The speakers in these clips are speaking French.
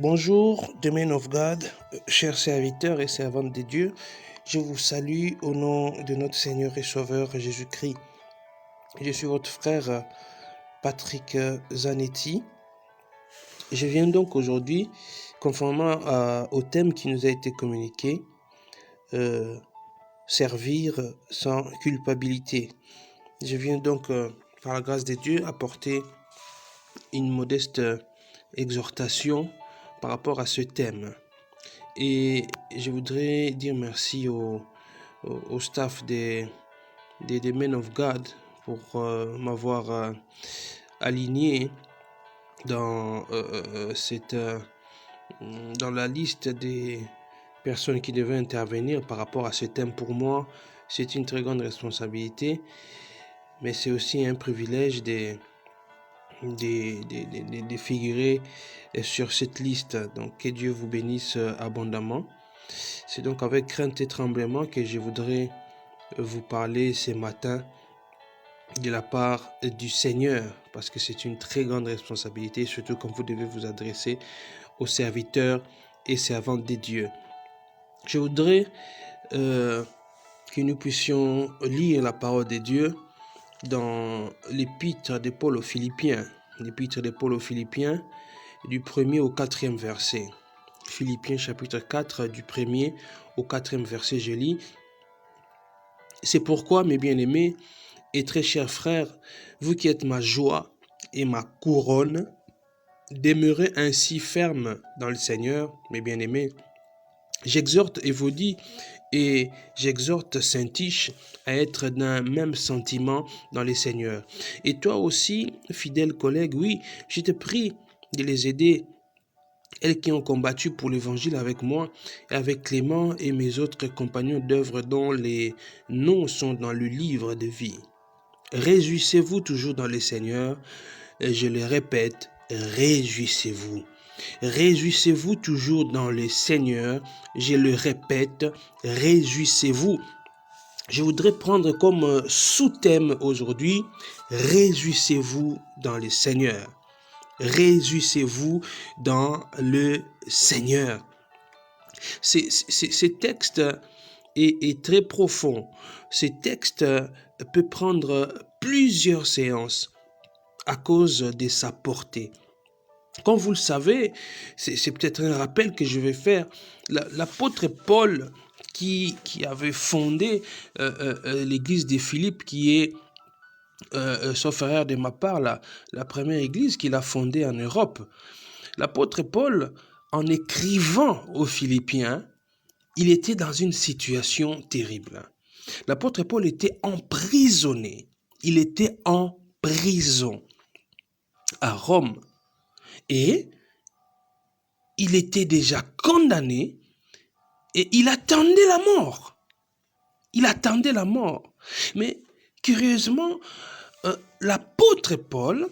Bonjour, the men of God, chers serviteurs et servantes de Dieu, je vous salue au nom de notre Seigneur et Sauveur Jésus-Christ. Je suis votre frère Patrick Zanetti. Je viens donc aujourd'hui, conformément au thème qui nous a été communiqué, servir sans culpabilité. Je viens donc, par la grâce de Dieu, apporter une modeste exhortation par rapport à ce thème. Et je voudrais dire merci au staff des Men of God pour m'avoir aligné dans, dans la liste des personnes qui devaient intervenir par rapport à ce thème. Pour moi, c'est une très grande responsabilité, mais c'est aussi un privilège de figurer sur cette liste. Donc que Dieu vous bénisse abondamment. C'est donc avec crainte et tremblement que je voudrais vous parler ce matin de la part du Seigneur, parce que c'est une très grande responsabilité, surtout quand vous devez vous adresser aux serviteurs et servantes de Dieu. Je voudrais que nous puissions lire la parole de Dieu dans l'épître de Paul aux Philippiens, du 1er au 4e verset. Philippiens chapitre 4, du 1er au 4e verset, je lis. C'est pourquoi, mes bien-aimés et très chers frères, vous qui êtes ma joie et ma couronne, demeurez ainsi fermes dans le Seigneur, mes bien-aimés. J'exhorte Évodie et j'exhorte Saint-Tiche à être d'un même sentiment dans le Seigneur. Et toi aussi, fidèle collègue, oui, je te prie de les aider, elles qui ont combattu pour l'évangile avec moi et avec Clément et mes autres compagnons d'œuvre dont les noms sont dans le livre de vie. Réjouissez-vous toujours dans le Seigneur, et je le répète, réjouissez-vous. Réjouissez-vous toujours dans le Seigneur, je le répète, réjouissez-vous. Je voudrais prendre comme sous-thème aujourd'hui, réjouissez-vous dans le Seigneur. Réjouissez-vous dans le Seigneur. Ce texte est très profond. Ce texte peut prendre plusieurs séances à cause de sa portée. Comme vous le savez, c'est peut-être un rappel que je vais faire. L'apôtre Paul qui avait fondé l'église de Philippe, qui est, sauf erreur de ma part, la première église qu'il a fondée en Europe. L'apôtre Paul, en écrivant aux Philippiens, il était dans une situation terrible. L'apôtre Paul était emprisonné. Il était en prison à Rome. Et il était déjà condamné et il attendait la mort. Il attendait la mort. Mais curieusement, l'apôtre Paul,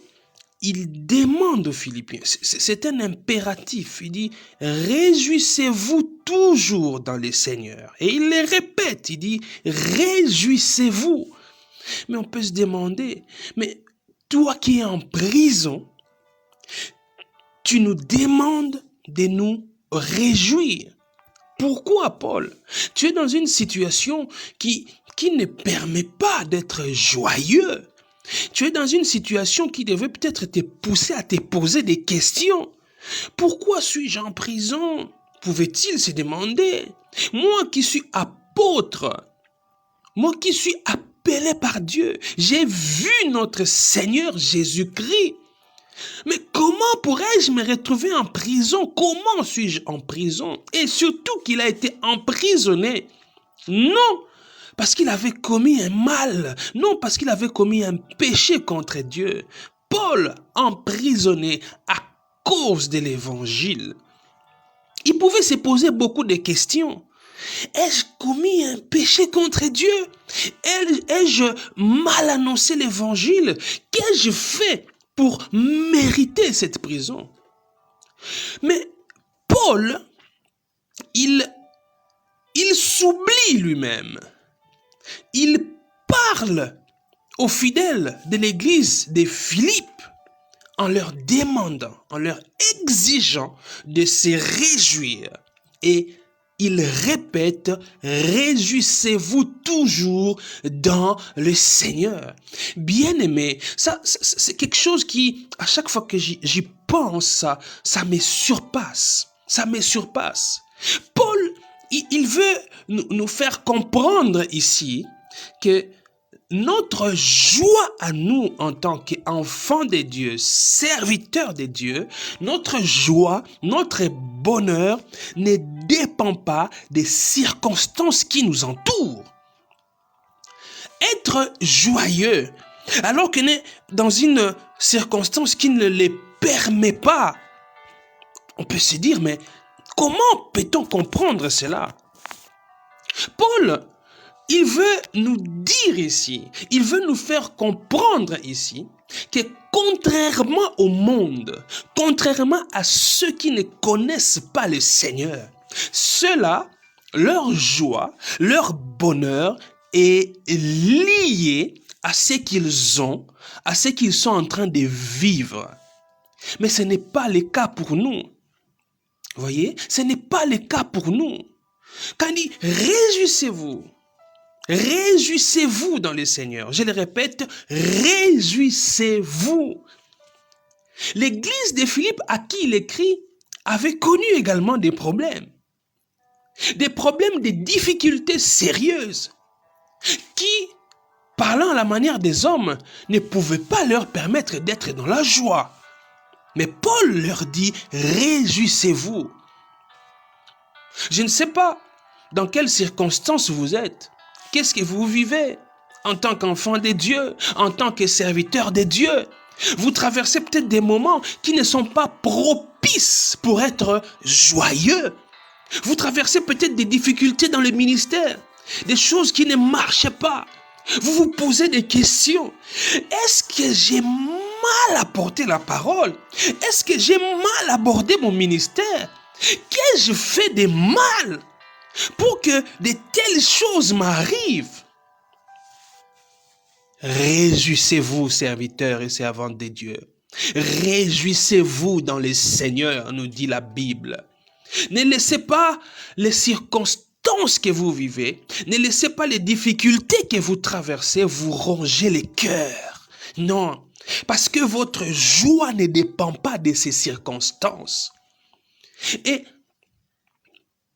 il demande aux Philippiens, c'est un impératif, il dit « Réjouissez-vous toujours dans le Seigneur ». Et il le répète, il dit « Réjouissez-vous ». Mais on peut se demander, mais toi qui es en prison, tu nous demandes de nous réjouir. Pourquoi, Paul? Tu es dans une situation qui ne permet pas d'être joyeux. Tu es dans une situation qui devait peut-être te pousser à te poser des questions. Pourquoi suis-je en prison? Pouvait-il se demander? Moi qui suis apôtre, moi qui suis appelé par Dieu, j'ai vu notre Seigneur Jésus-Christ. Mais comment pourrais-je me retrouver en prison? Comment suis-je en prison? Et surtout qu'il a été emprisonné. Non, parce qu'il avait commis un mal. Non, parce qu'il avait commis un péché contre Dieu. Paul, emprisonné à cause de l'évangile. Il pouvait se poser beaucoup de questions. Ai-je commis un péché contre Dieu? Ai-je mal annoncé l'évangile? Qu'ai-je fait pour mériter cette prison? Mais Paul, il s'oublie lui-même. Il parle aux fidèles de l'église de Philippe en leur demandant, en leur exigeant de se réjouir. Et il répète, réjouissez-vous toujours dans le Seigneur. Bien-aimé, ça, c'est quelque chose qui, à chaque fois que j'y pense, ça me surpasse. Ça me surpasse. Paul, il veut nous faire comprendre ici que notre joie à nous en tant qu'enfants de Dieu, serviteurs de Dieu, notre joie, notre bonheur ne dépend pas des circonstances qui nous entourent. Être joyeux alors qu'on est dans une circonstance qui ne le permet pas, on peut se dire, mais comment peut-on comprendre cela? Paul, il veut nous dire ici, il veut nous faire comprendre ici que contrairement au monde, contrairement à ceux qui ne connaissent pas le Seigneur, ceux-là, leur joie, leur bonheur est lié à ce qu'ils ont, à ce qu'ils sont en train de vivre. Mais ce n'est pas le cas pour nous. Vous voyez, ce n'est pas le cas pour nous. Quand il dit réjouissez-vous, réjouissez-vous dans le Seigneur. Je le répète, réjouissez-vous. L'église de Philippe à qui il écrit avait connu également des problèmes, des difficultés sérieuses qui, parlant à la manière des hommes, ne pouvaient pas leur permettre d'être dans la joie. Mais Paul leur dit, réjouissez-vous. Je ne sais pas dans quelles circonstances vous êtes. Qu'est-ce que vous vivez en tant qu'enfant de Dieu, en tant que serviteur de Dieu? Vous traversez peut-être des moments qui ne sont pas propices pour être joyeux. Vous traversez peut-être des difficultés dans le ministère, des choses qui ne marchent pas. Vous vous posez des questions. Est-ce que j'ai mal apporté la parole? Est-ce que j'ai mal abordé mon ministère? Qu'ai-je fait de mal pour que de telles choses m'arrivent? Réjouissez-vous, serviteurs et servantes de Dieu. Réjouissez-vous dans le Seigneur, nous dit la Bible. Ne laissez pas les circonstances que vous vivez, ne laissez pas les difficultés que vous traversez vous ronger les cœurs. Non, parce que votre joie ne dépend pas de ces circonstances. Et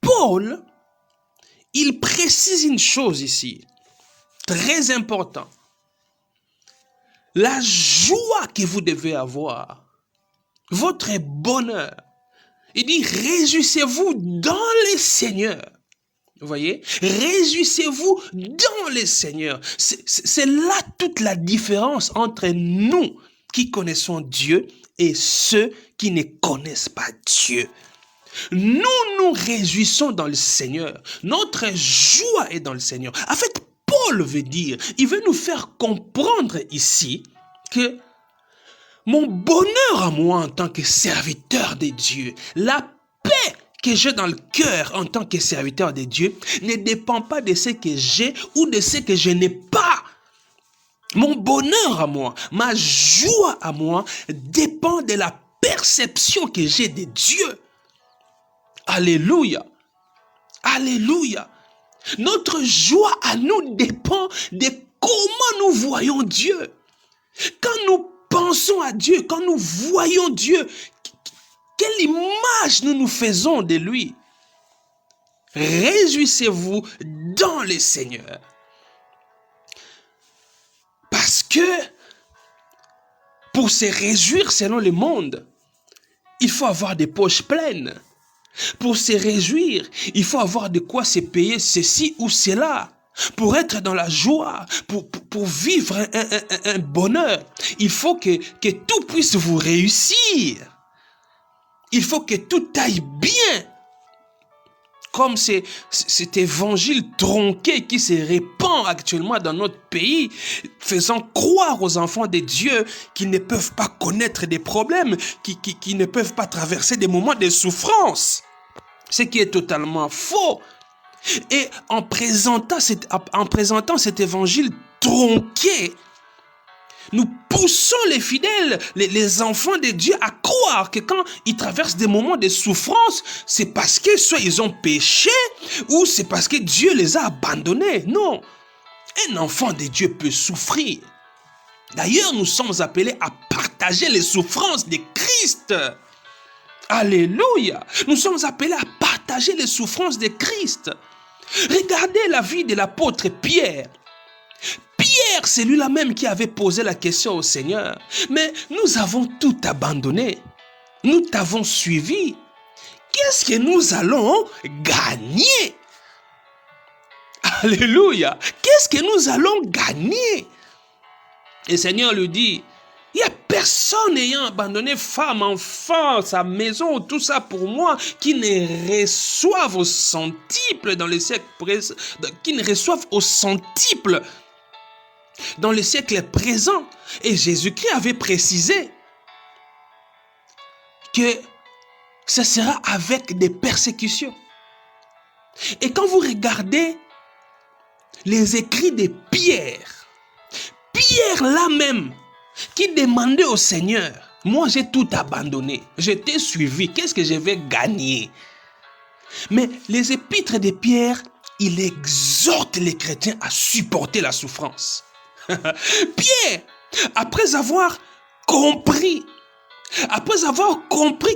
Paul, il précise une chose ici, très importante. La joie que vous devez avoir, votre bonheur, il dit réjouissez-vous dans le Seigneur. Vous voyez, réjouissez-vous dans le Seigneur. C'est là toute la différence entre nous qui connaissons Dieu et ceux qui ne connaissent pas Dieu. Nous nous réjouissons dans le Seigneur. Notre joie est dans le Seigneur. En fait, Paul veut dire, il veut nous faire comprendre ici que mon bonheur à moi en tant que serviteur de Dieu, la paix que j'ai dans le cœur en tant que serviteur de Dieu ne dépend pas de ce que j'ai ou de ce que je n'ai pas. Mon bonheur à moi, ma joie à moi dépend de la perception que j'ai de Dieu. Alléluia. Alléluia. Notre joie à nous dépend de comment nous voyons Dieu. Quand nous pensons à Dieu, quand nous voyons Dieu, quelle image nous nous faisons de lui? Réjouissez-vous dans le Seigneur. Parce que pour se réjouir selon le monde, il faut avoir des poches pleines. Pour se réjouir, il faut avoir de quoi se payer ceci ou cela. Pour être dans la joie, pour vivre un bonheur, il faut que tout puisse vous réussir. Il faut que tout aille bien. Comme cet évangile tronqué qui se répand actuellement dans notre pays, faisant croire aux enfants de Dieu qu'ils ne peuvent pas connaître des problèmes, qui ne peuvent pas traverser des moments de souffrance. Ce qui est totalement faux. Et en présentant cet évangile tronqué, nous poussons les fidèles, les enfants de Dieu à croire que quand ils traversent des moments de souffrance, c'est parce que soit ils ont péché ou c'est parce que Dieu les a abandonnés. Non, un enfant de Dieu peut souffrir. D'ailleurs, nous sommes appelés à partager les souffrances de Christ. Alléluia! Nous sommes appelés à partager les souffrances de Christ. Regardez la vie de l'apôtre Pierre. Pierre, c'est lui-là même qui avait posé la question au Seigneur. Mais nous avons tout abandonné. Nous t'avons suivi. Qu'est-ce que nous allons gagner? Alléluia! Qu'est-ce que nous allons gagner? Et le Seigneur lui dit, il n'y a personne ayant abandonné femme, enfant, sa maison, tout ça pour moi, qui ne reçoive au centuple dans les siècles présents, qui ne reçoive au centuple dans les siècles présents. Et Jésus-Christ avait précisé que ce sera avec des persécutions. Et quand vous regardez les écrits de Pierre, Pierre là même, qui demandait au Seigneur, moi j'ai tout abandonné, je t'ai suivi, qu'est-ce que je vais gagner? Mais les épîtres de Pierre, il exhorte les chrétiens à supporter la souffrance. Pierre, après avoir compris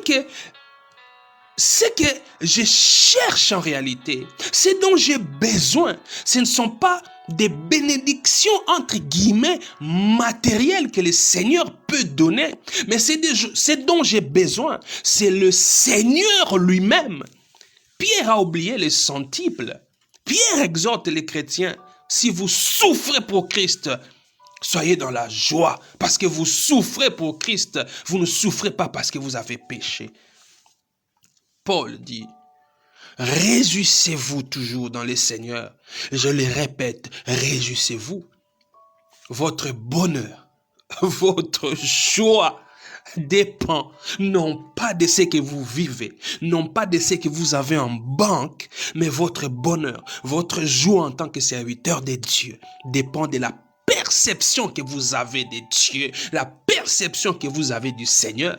que ce que je cherche en réalité, ce dont j'ai besoin, ce ne sont pas des bénédictions entre guillemets matérielles que le Seigneur peut donner, mais ce dont j'ai besoin, c'est le Seigneur lui-même. Pierre a oublié les centuples. Pierre exhorte les chrétiens, si vous souffrez pour Christ, soyez dans la joie, parce que vous souffrez pour Christ, vous ne souffrez pas parce que vous avez péché. Paul dit, réjouissez-vous toujours dans le Seigneur. Je le répète, réjouissez-vous. Votre bonheur, votre joie dépend non pas de ce que vous vivez, non pas de ce que vous avez en banque, mais votre bonheur, votre joie en tant que serviteur de Dieu dépend de la perception que vous avez de Dieu, la perception que vous avez du Seigneur.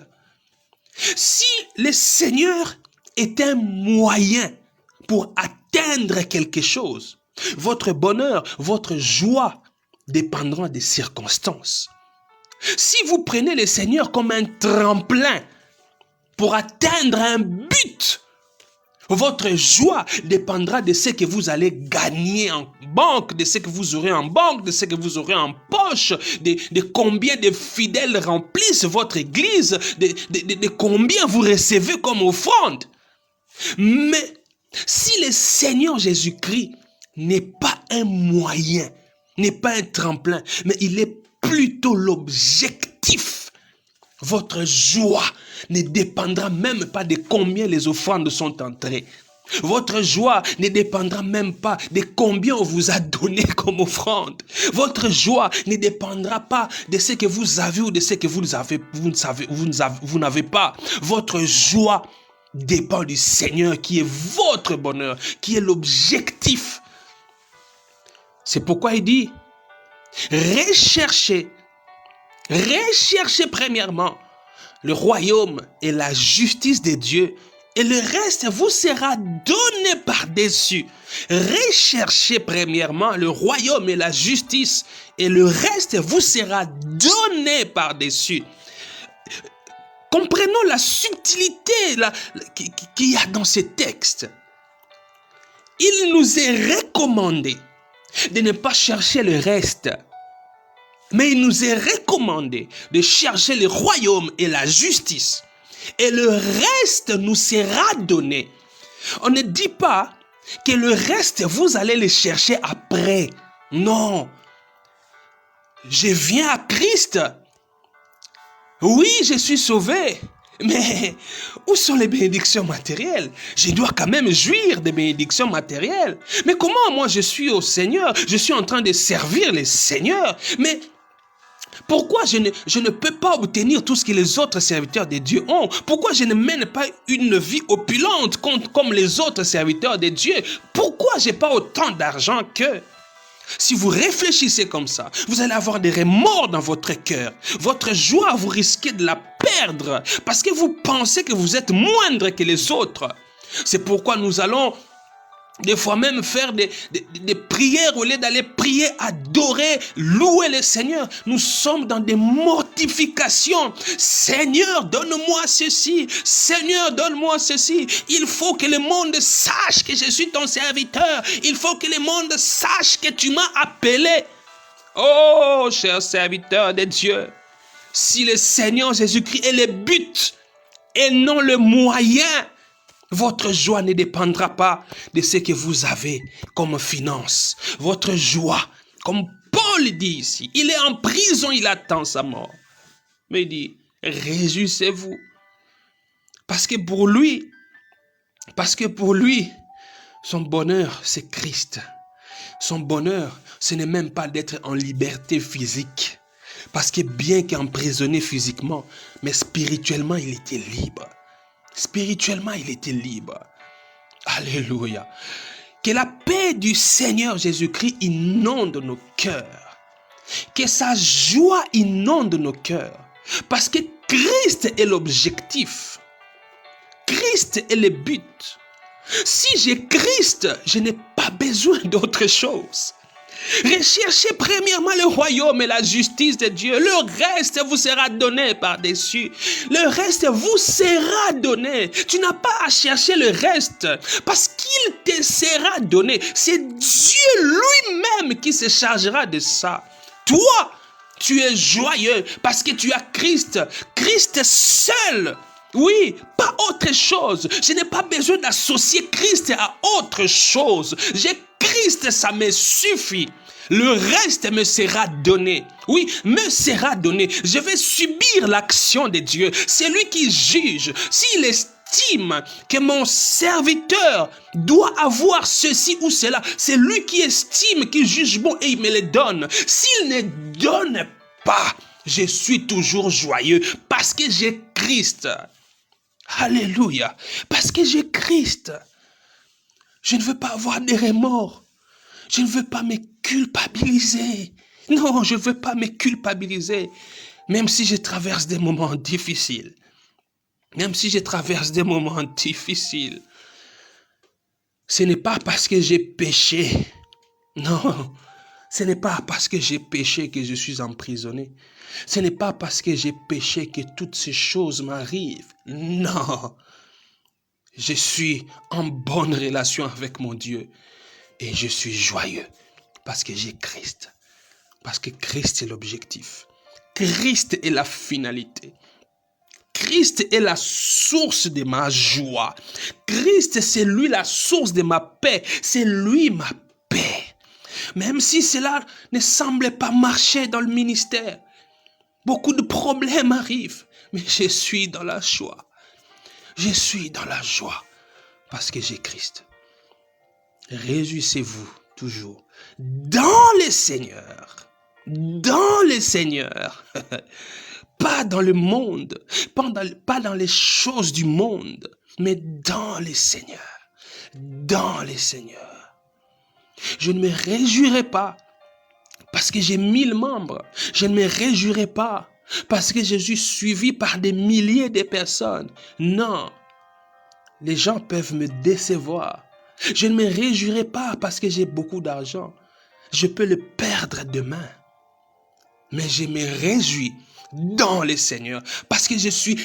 Si le Seigneur est un moyen pour atteindre quelque chose, votre bonheur, votre joie dépendront des circonstances. Si vous prenez le Seigneur comme un tremplin pour atteindre un but, votre joie dépendra de ce que vous allez gagner en banque, de ce que vous aurez en banque, de ce que vous aurez en poche, de combien de fidèles remplissent votre église, de combien vous recevez comme offrande. Mais si le Seigneur Jésus-Christ n'est pas un moyen, n'est pas un tremplin, mais il est plutôt l'objectif, votre joie ne dépendra même pas de combien les offrandes sont entrées. Votre joie ne dépendra même pas de combien on vous a donné comme offrande. Votre joie ne dépendra pas de ce que vous avez ou de ce que vous n'avez pas. Votre joie dépend du Seigneur qui est votre bonheur, qui est l'objectif. C'est pourquoi il dit, recherchez premièrement le royaume et la justice de Dieu, et le reste vous sera donné par-dessus. Recherchez premièrement le royaume et la justice, et le reste vous sera donné par-dessus. Comprenons la subtilité qu'il y a dans ces textes. Il nous est recommandé de ne pas chercher le reste, mais il nous est recommandé de chercher le royaume et la justice. Et le reste nous sera donné. On ne dit pas que le reste, vous allez le chercher après. Non. Je viens à Christ. Oui, je suis sauvé. Mais où sont les bénédictions matérielles? Je dois quand même jouir des bénédictions matérielles. Mais comment moi je suis au Seigneur? Je suis en train de servir le Seigneur. Mais pourquoi je ne peux pas obtenir tout ce que les autres serviteurs de Dieu ont? Pourquoi je ne mène pas une vie opulente comme les autres serviteurs de Dieu? Pourquoi je n'ai pas autant d'argent qu'eux? Si vous réfléchissez comme ça, vous allez avoir des remords dans votre cœur. Votre joie, vous risquez de la perdre parce que vous pensez que vous êtes moindre que les autres. C'est pourquoi nous allons des fois même faire des prières au lieu d'aller prier, adorer, louer le Seigneur. Nous sommes dans des mortifications. Seigneur, donne-moi ceci. Seigneur, donne-moi ceci. Il faut que le monde sache que je suis ton serviteur. Il faut que le monde sache que tu m'as appelé. Oh, cher serviteur de Dieu, si le Seigneur Jésus-Christ est le but et non le moyen, votre joie ne dépendra pas de ce que vous avez comme finance. Votre joie, comme Paul dit ici, il est en prison, il attend sa mort. Mais il dit, réjouissez-vous. Parce que pour lui, son bonheur, c'est Christ. Son bonheur, ce n'est même pas d'être en liberté physique. Parce que bien qu'emprisonné physiquement, mais spirituellement, il était libre. Spirituellement, il était libre. Alléluia. Que la paix du Seigneur Jésus-Christ inonde nos cœurs. Que sa joie inonde nos cœurs. Parce que Christ est l'objectif. Christ est le but. Si j'ai Christ, je n'ai pas besoin d'autre chose. Recherchez premièrement le royaume et la justice de Dieu. Le reste vous sera donné par-dessus. Le reste vous sera donné. Tu n'as pas à chercher le reste parce qu'il te sera donné. C'est Dieu lui-même qui se chargera de ça. Toi, tu es joyeux parce que tu as Christ. Christ seul. Oui, pas autre chose. Je n'ai pas besoin d'associer Christ à autre chose. J'ai Christ, ça me suffit. Le reste me sera donné. Oui, me sera donné. Je vais subir l'action de Dieu. C'est lui qui juge. S'il estime que mon serviteur doit avoir ceci ou cela, c'est lui qui estime, qui juge bon et il me le donne. S'il ne donne pas, je suis toujours joyeux parce que j'ai Christ. Alléluia. Parce que j'ai Christ. Je ne veux pas avoir des remords. Je ne veux pas me culpabiliser. Non, je ne veux pas me culpabiliser. Même si je traverse des moments difficiles. Même si je traverse des moments difficiles. Ce n'est pas parce que j'ai péché. Non. Ce n'est pas parce que j'ai péché que je suis emprisonné. Ce n'est pas parce que j'ai péché que toutes ces choses m'arrivent. Non. Je suis en bonne relation avec mon Dieu. Et je suis joyeux parce que j'ai Christ. Parce que Christ est l'objectif. Christ est la finalité. Christ est la source de ma joie. Christ, c'est lui la source de ma paix. C'est lui ma paix. Même si cela ne semble pas marcher dans le ministère, beaucoup de problèmes arrivent, mais je suis dans la joie. Je suis dans la joie parce que j'ai Christ. Réjouissez-vous toujours dans le Seigneur. Dans le Seigneur. Pas dans le monde, pas dans les choses du monde, mais dans le Seigneur. Dans le Seigneur. Je ne me réjouirai pas parce que j'ai 1000 membres. Je ne me réjouirai pas parce que je suis suivi par des milliers de personnes. Non, les gens peuvent me décevoir. Je ne me réjouirai pas parce que j'ai beaucoup d'argent. Je peux le perdre demain. Mais je me réjouis dans le Seigneur parce que je suis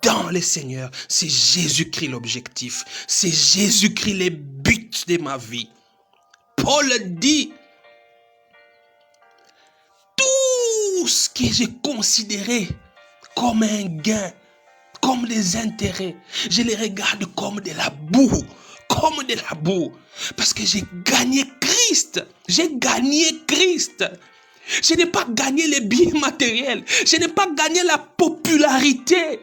dans le Seigneur. C'est Jésus-Christ l'objectif. C'est Jésus-Christ le but de ma vie. Paul dit, tout ce que j'ai considéré comme un gain, comme des intérêts, je les regarde comme de la boue. Comme de la boue. Parce que j'ai gagné Christ. J'ai gagné Christ. Je n'ai pas gagné les biens matériels. Je n'ai pas gagné la popularité.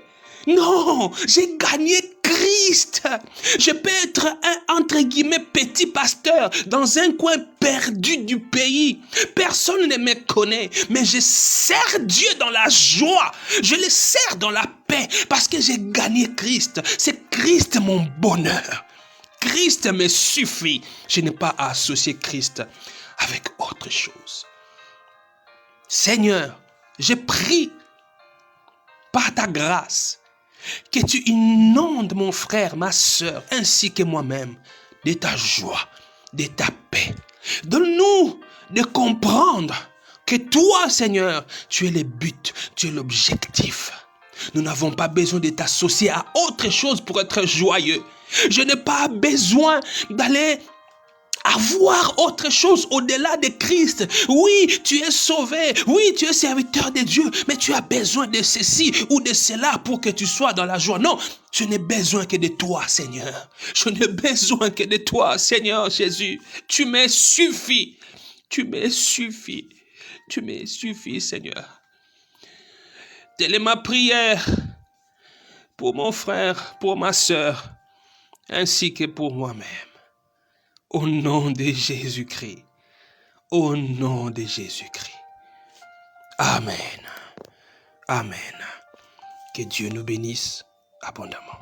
Non, j'ai gagné Christ. Je peux être un, entre guillemets, petit pasteur dans un coin perdu du pays. Personne ne me connaît, mais je sers Dieu dans la joie. Je le sers dans la paix parce que j'ai gagné Christ. C'est Christ mon bonheur. Christ me suffit. Je n'ai pas à associer Christ avec autre chose. Seigneur, je prie par ta grâce que tu inondes mon frère, ma sœur, ainsi que moi-même, de ta joie, de ta paix. Donne-nous de comprendre que toi, Seigneur, tu es le but, tu es l'objectif. Nous n'avons pas besoin de t'associer à autre chose pour être joyeux. Je n'ai pas besoin d'aller avoir autre chose au-delà de Christ. Oui, tu es sauvé. Oui, tu es serviteur de Dieu. Mais tu as besoin de ceci ou de cela pour que tu sois dans la joie. Non, je n'ai besoin que de toi, Seigneur. Je n'ai besoin que de toi, Seigneur Jésus. Tu me suffis. Tu me suffis. Tu me suffis, Seigneur. Telle est ma prière pour mon frère, pour ma sœur, ainsi que pour moi-même. Au nom de Jésus-Christ. Au nom de Jésus-Christ. Amen. Amen. Que Dieu nous bénisse abondamment.